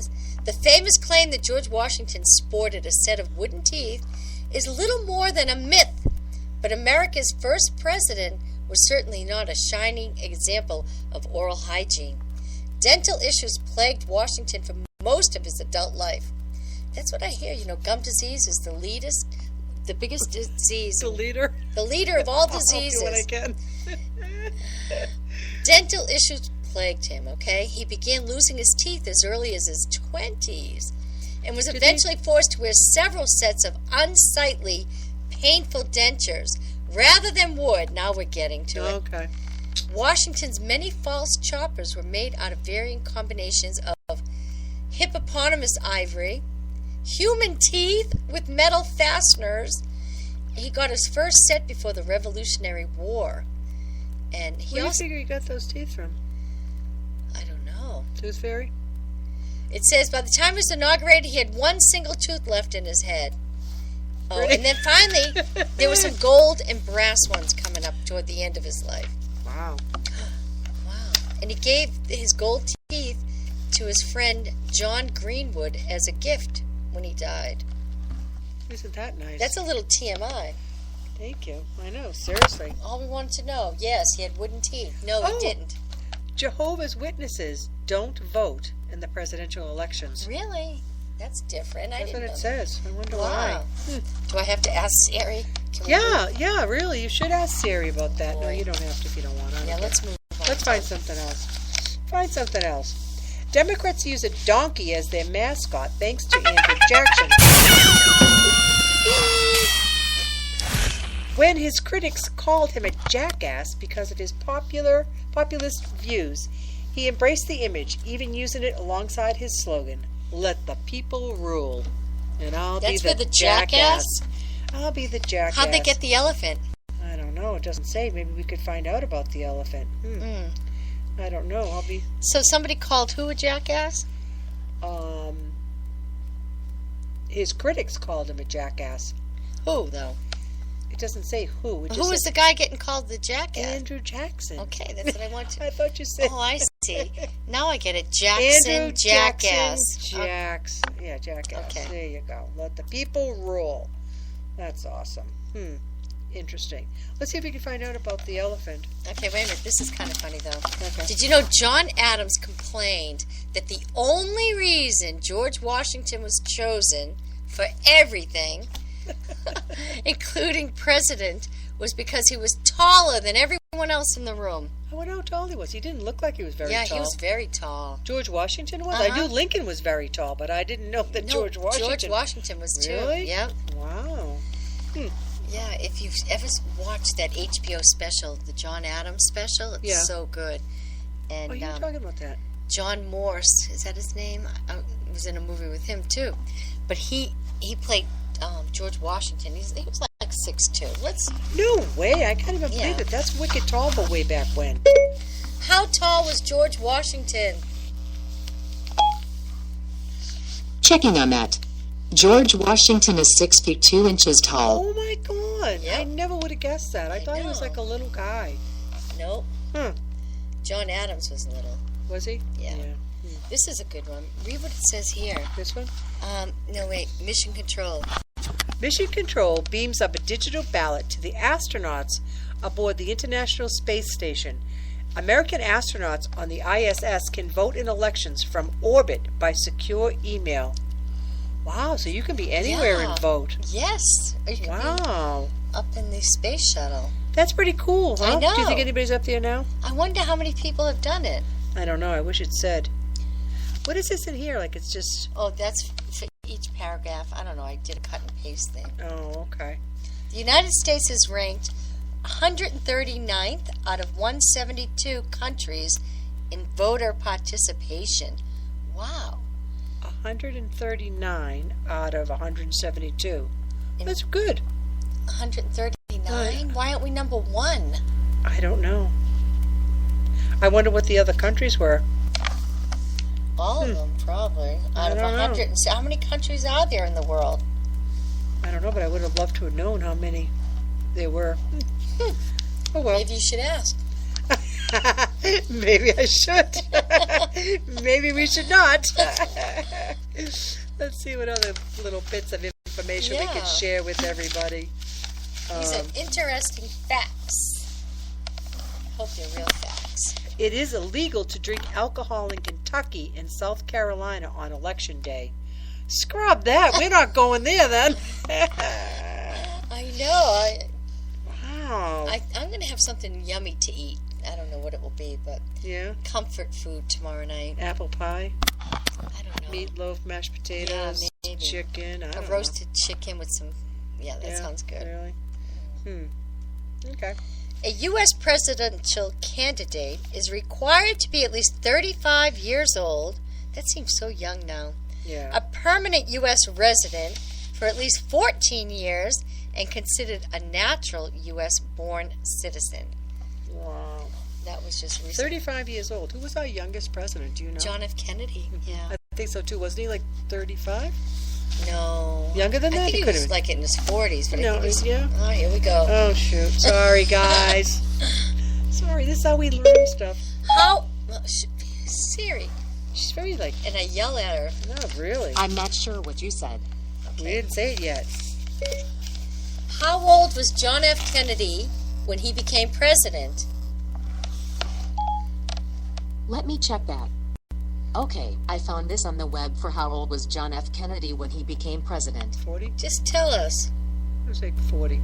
guys. The famous claim that George Washington sported a set of wooden teeth is little more than a myth, but America's first president was certainly not a shining example of oral hygiene. Dental issues plagued Washington for most of his adult life. That's what I hear. You know, gum disease is the biggest disease. The leader of all diseases. I'll help you when I can. Dental issues plagued him, okay? He began losing his teeth as early as his 20s and was eventually forced to wear several sets of unsightly, painful dentures rather than wood. Now we're getting to it. Okay. Washington's many false choppers were made out of varying combinations of hippopotamus ivory, human teeth with metal fasteners. He got his first set before the Revolutionary War. And he Where do you also, figure you got those teeth from? I don't know. Tooth Fairy? It says by the time he was inaugurated, he had one single tooth left in his head. Oh, Really? and then finally, there were some gold and brass ones coming up toward the end of his life. Wow. Wow. And he gave his gold teeth to his friend John Greenwood as a gift when he died. Isn't that nice? That's a little TMI. Thank you. I know, seriously. All we wanted to know. Yes, he had wooden teeth. No, he Oh. didn't. Jehovah's Witnesses don't vote in the presidential elections. Really? That's different. I That's what didn't it know. says. I wonder Wow. why. Do I have to ask Siri? Can we Yeah, really. You should ask Siri about that. No, Boy. you don't have to if you don't want to. Yeah, let's move on. Let's find something else. Find something else. Democrats use a donkey as their mascot thanks to Andrew Jackson. When his critics called him a jackass because of his populist views, he embraced the image, even using it alongside his slogan, "Let the people rule." And I'll That's be for the the jackass? I'll be the jackass. How'd they get the elephant? I don't know. It doesn't say. Maybe we could find out about the elephant. I don't know. I'll be. So somebody called who a jackass? His critics called him a jackass. Who, though? It doesn't say who. It just Who is says the guy getting called the jackass? Andrew Jackson. Okay, that's what I want to. I thought you said. Oh, I see. Now I get it. Jackson, Andrew jackass. Jackson. Yeah, jackass. Okay. There you go. Let the people rule. That's awesome. Interesting. Let's see if we can find out about the elephant. Okay, wait a minute. This is kind of funny, though. Okay. Did you know John Adams complained that the only reason George Washington was chosen for everything, including president, was because he was taller than everyone else in the room? I wonder how tall he was. He didn't look like he was very tall. Yeah, he was very tall. George Washington was? I Uh-huh. knew Lincoln was very tall, but I didn't know that No, George Washington. George Washington was too. Really? Yep. Wow. Yeah, if you've ever watched that HBO special, the John Adams special, it's Yeah. so good. And Oh, you were talking about that. John Morse, is that his name? I was in a movie with him too. But he played George Washington. He was like 6'2". No way. I can't even Yeah. believe it. That's wicked tall, but way back when. How tall was George Washington? Checking on that. George Washington is 6 feet 2 inches tall. Oh my God. Yep. I never would have guessed that. I thought he was know. like a little guy. Nope. Huh. John Adams was little. Was he? Yeah. This is a good one. Read what it says here. This one? No, wait. Mission Control. Mission Control beams up a digital ballot to the astronauts aboard the International Space Station. American astronauts on the ISS can vote in elections from orbit by secure email. Wow, so you can be anywhere Yeah. and vote. Yes. Or you could be Wow. up in the space shuttle. That's pretty cool, huh? I know. Do you think anybody's up there now? I wonder how many people have done it. I don't know. I wish it said. What is this in here? Like it's just... Oh, that's for each paragraph. I don't know. I did a cut and paste thing. Oh, okay. The United States is ranked 139th out of 172 countries in voter participation. Wow. 139 out of 172. That's good. 139? Why aren't we number one? I don't know. I wonder what the other countries were. All of them, probably. Out of don't know. 100. How many countries are there in the world? I don't know, but I would have loved to have known how many there were. Oh, well. Maybe you should ask. Maybe I should. Maybe we should not. Let's see what other little bits of information we Yeah. can share with everybody. These are interesting facts. Hope they're real facts. It is illegal to drink alcohol in Kentucky and South Carolina on Election Day. Scrub that. We're not going there then. I know. Wow. I'm going to have something yummy to eat. I don't know what it will be, but Yeah. comfort food tomorrow night. Apple pie, I don't know. meatloaf, mashed potatoes, maybe. chicken. I A don't roasted chicken with some. Yeah, that know. sounds good. Really? Okay. A U.S. presidential candidate is required to be at least 35 years old. That seems so young now. Yeah. A permanent U.S. resident for at least 14 years and considered a natural U.S. born citizen. Wow. That was just recent. 35 years old. Who was our youngest president? Do you know? John F. Kennedy. Yeah. I think so too. Wasn't he like 35? No. Younger than I that? think He he could've was been. like in his 40s, but I No, think he was. yeah. Oh, here we go. Oh, shoot. Sorry, guys. Sorry, this is how we learn stuff. How? Siri. She's very like, And I yell at her. not really. I'm not sure what you said. We didn't say it yet. How old was John F. Kennedy when he became president? Let me check that. Okay, I found this on the web for how old was John F. Kennedy when he became president. 40? Just tell us. I was like 40.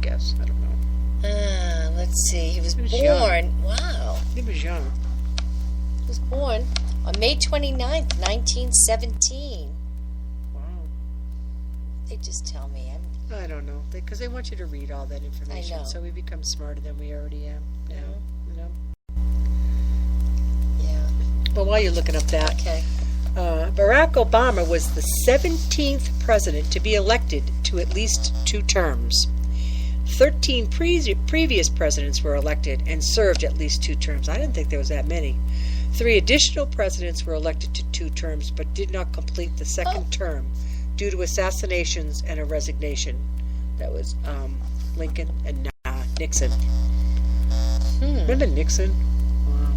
Guess. I don't know. Let's see. He was He was born. young. Wow. He was young. He was born on May 29th, 1917. Wow. They just tell me. I don't know. Because they want you to read all that information. know. So we become smarter than we already am now. You know? Yeah. But while you're looking up that, Okay. Barack Obama was the 17th president to be elected to at least 2 terms. 13 previous presidents were elected and served at least 2 terms. I didn't think there was that many. 3 additional presidents were elected to 2 terms but did not complete the second term due to assassinations and a resignation. That was Lincoln and Nixon. Remember Nixon? Wow.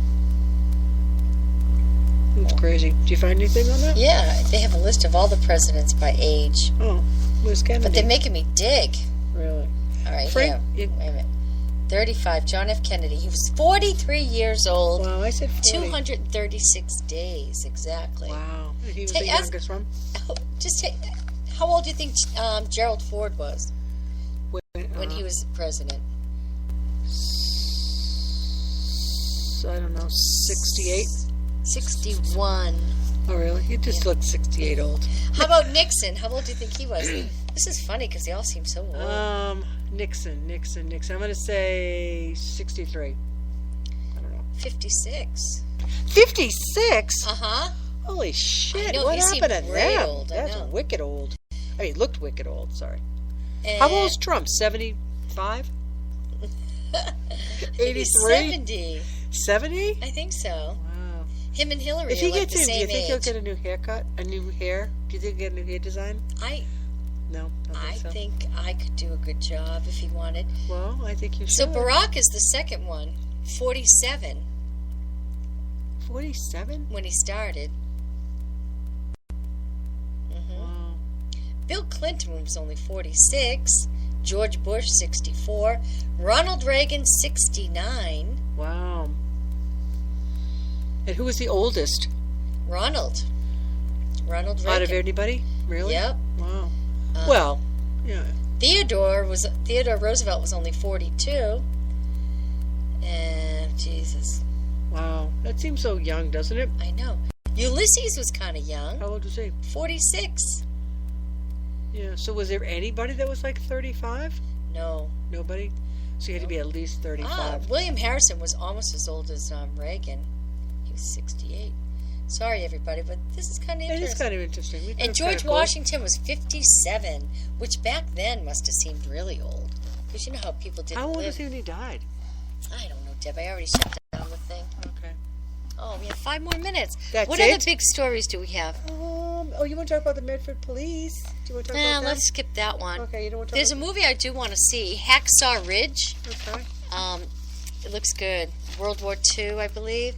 It's crazy. Did you find anything on that? Yeah, they have a list of all the presidents by age. Oh, where's Kennedy? But they're making me dig. Really? All right, Frank- here. Wait a minute. 35, John F. Kennedy. He was 43 years old. Wow, I said 40. 236 days, exactly. Wow. He was Take- the ask- youngest one? Just take, how old do you think Gerald Ford was when he was president? I don't know, 68? 61. Oh, really? He just looked 68 old. How about Nixon? How old do you think he was? This is funny because they all seem so old. Nixon. I'm going to say 63. I don't know. 56. 56? Uh-huh. Holy shit, I know, what he happened to seemed way them? old, I That's know. wicked old. I mean, looked wicked old, sorry. And How old is Trump? 75? I think he's 83? 70. 70? I think so. Wow. Him and Hillary If are he like gets the in, do you same think he'll age. get a new haircut? A new hair? Do you think he'll get a new hair design? I No, I think so. think I could do a good job if he wanted. Well, I think you should. So Barack is the second one, 47 47? when he started. Wow. Bill Clinton was only 46. George Bush 64. Ronald Reagan 69. Wow. And who was the oldest Ronald Reagan. out of anybody? Really? Yep. Wow. Well, yeah. Theodore Roosevelt was only 42. And Jesus, Wow. That seems so young, doesn't it? I know. Ulysses was kind of young, How old was he? 46. Yeah. So was there anybody that was like 35? No. Nobody? So you had to be at least 35. William Harrison was almost as old as Reagan. He was 68. Sorry, everybody, but this is kind of It is interesting. kind of interesting. We thought it And was George kinda cool. Washington was 57, which back then must have seemed really old. Because you know how people didn't How old live. was he when he died? I don't know, Deb. I already shut down the thing. Okay. Oh, we have 5 more minutes. That's what it? other big stories do we have? Oh, you want to talk about the Medford Police? Do you want to talk about that? Let's skip that one. Okay, you don't want to talk There's a movie I do want to see, Hacksaw Ridge. Okay. It looks good. World War II, I believe.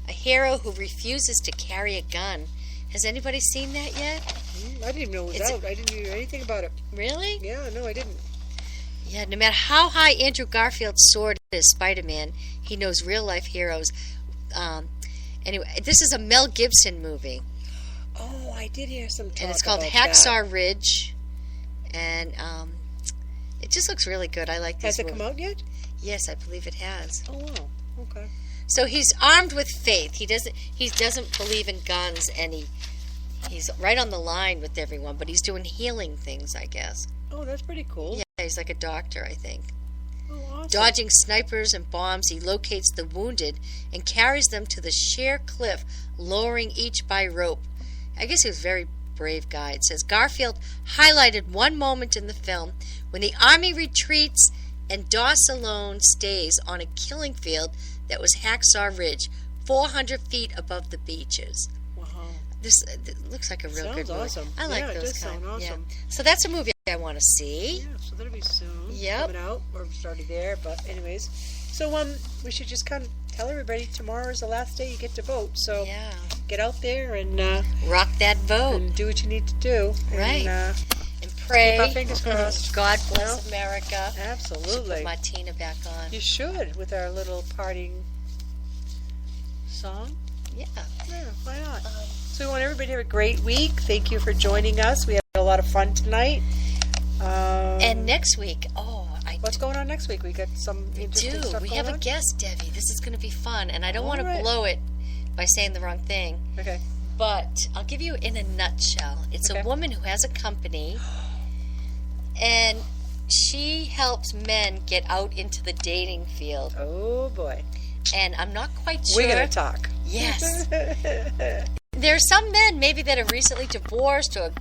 A hero who refuses to carry a gun. Has anybody seen that yet? I didn't even know it was out. I didn't hear anything about it. Really? Yeah, no, I didn't. Yeah, no matter how high Andrew Garfield soared as Spider-Man, he knows real-life heroes. Anyway, this is a Mel Gibson movie. Oh, I did hear some talk And it's called about Hacksaw Ridge. And it just looks really good. I like that. this Has it movie. come out yet? Yes, I believe it has. Oh, wow. Okay. So he's armed with faith. He doesn't believe in guns, and he's right on the line with everyone, but he's doing healing things, I guess. Oh, that's pretty cool. Yeah, he's like a doctor, I think. Oh, awesome. Dodging snipers and bombs, he locates the wounded and carries them to the sheer cliff, lowering each by rope. I guess he was a very brave guy. It says Garfield highlighted one moment in the film when the army retreats and Doss alone stays on a killing field that was Hacksaw Ridge, 400 feet above the beaches. Wow. This looks like a real Sounds good movie. awesome. I like Yeah, it those does kind. sound awesome. Yeah. So that's a movie I want to see. Yeah, so that'll be soon. Yep. Coming out. Or started there, but anyways. So we should just kind of tell everybody tomorrow is the last day you get to vote. So Yeah. get out there and Rock that vote. do what you need to do. Right. And, And pray. Keep our fingers crossed. God bless Well, America. absolutely. Put Martina back on. You should with our little parting song. Yeah. Yeah, why not? So we want everybody to have a great week. Thank you for joining us. We had a lot of fun tonight. And next week, What's going on next week? We got some interesting stuff we going have a on? guest, Debbie. This is going to be fun, and I don't want to Alright. blow it by saying the wrong thing, Okay. but I'll give you in a nutshell. It's Okay. a woman who has a company, and she helps men get out into the dating field. Oh boy. And I'm not quite sure. We're going to talk. Yes. There are some men maybe that are recently divorced, or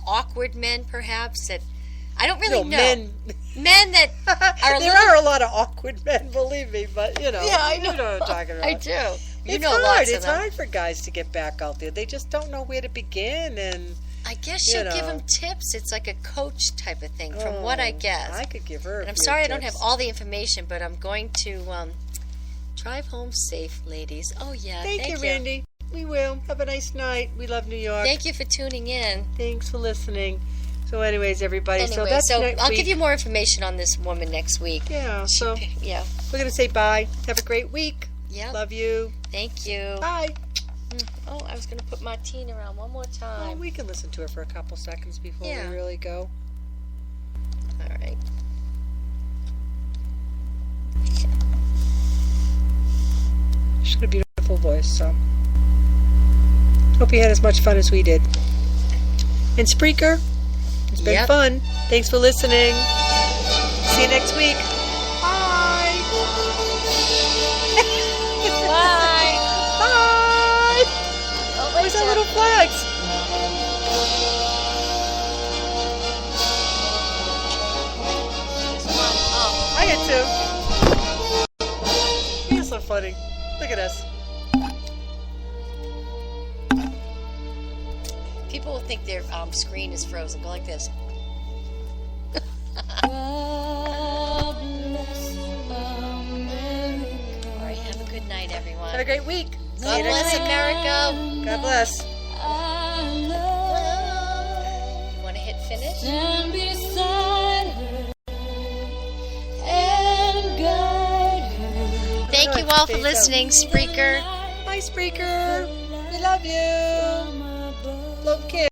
awkward men perhaps, that I don't really know. Men that are there are a lot of awkward men, believe me, but Yeah, I know. You know what I'm talking about. I do. You It's know hard. lots of It's them. hard for guys to get back out there. They just don't know where to begin, and I guess she'll you give know. them tips. It's like a coach type of thing, from what I guess. I could give her. And I'm sorry I don't have all the information, but I'm going to drive home safe, ladies. Oh yeah, Thank you, Randy. We will. Have a nice night. We love New York. Thank you for tuning in. Thanks for listening. So, anyways, everybody. Anyway, so that's next I'll week. give you more information on this woman next week. Yeah. So Yeah. we're gonna say bye. Have a great week. Yeah. Love you. Thank you. Bye. Oh, I was going to put Martina around one more Oh, time. we can listen to her for a couple seconds before Yeah. we really go. All right. She's got a beautiful voice. So hope you had as much fun as we did. And Spreaker, it's been Yep. fun. Thanks for listening. See you next week. Bye. Bye. Bye. Oh, Where's our little flags? Oh, I get two. You're so funny. Look at us. people will think their screen is frozen. Go like this. God bless America. All right, have a good night, everyone. Have a great week. See God you next bless week. America. God bless. I love You want to hit finish? stand beside her and guide her. Thank you all for listening, Spreaker. Hi, Spreaker. We love you. From above. Love kids.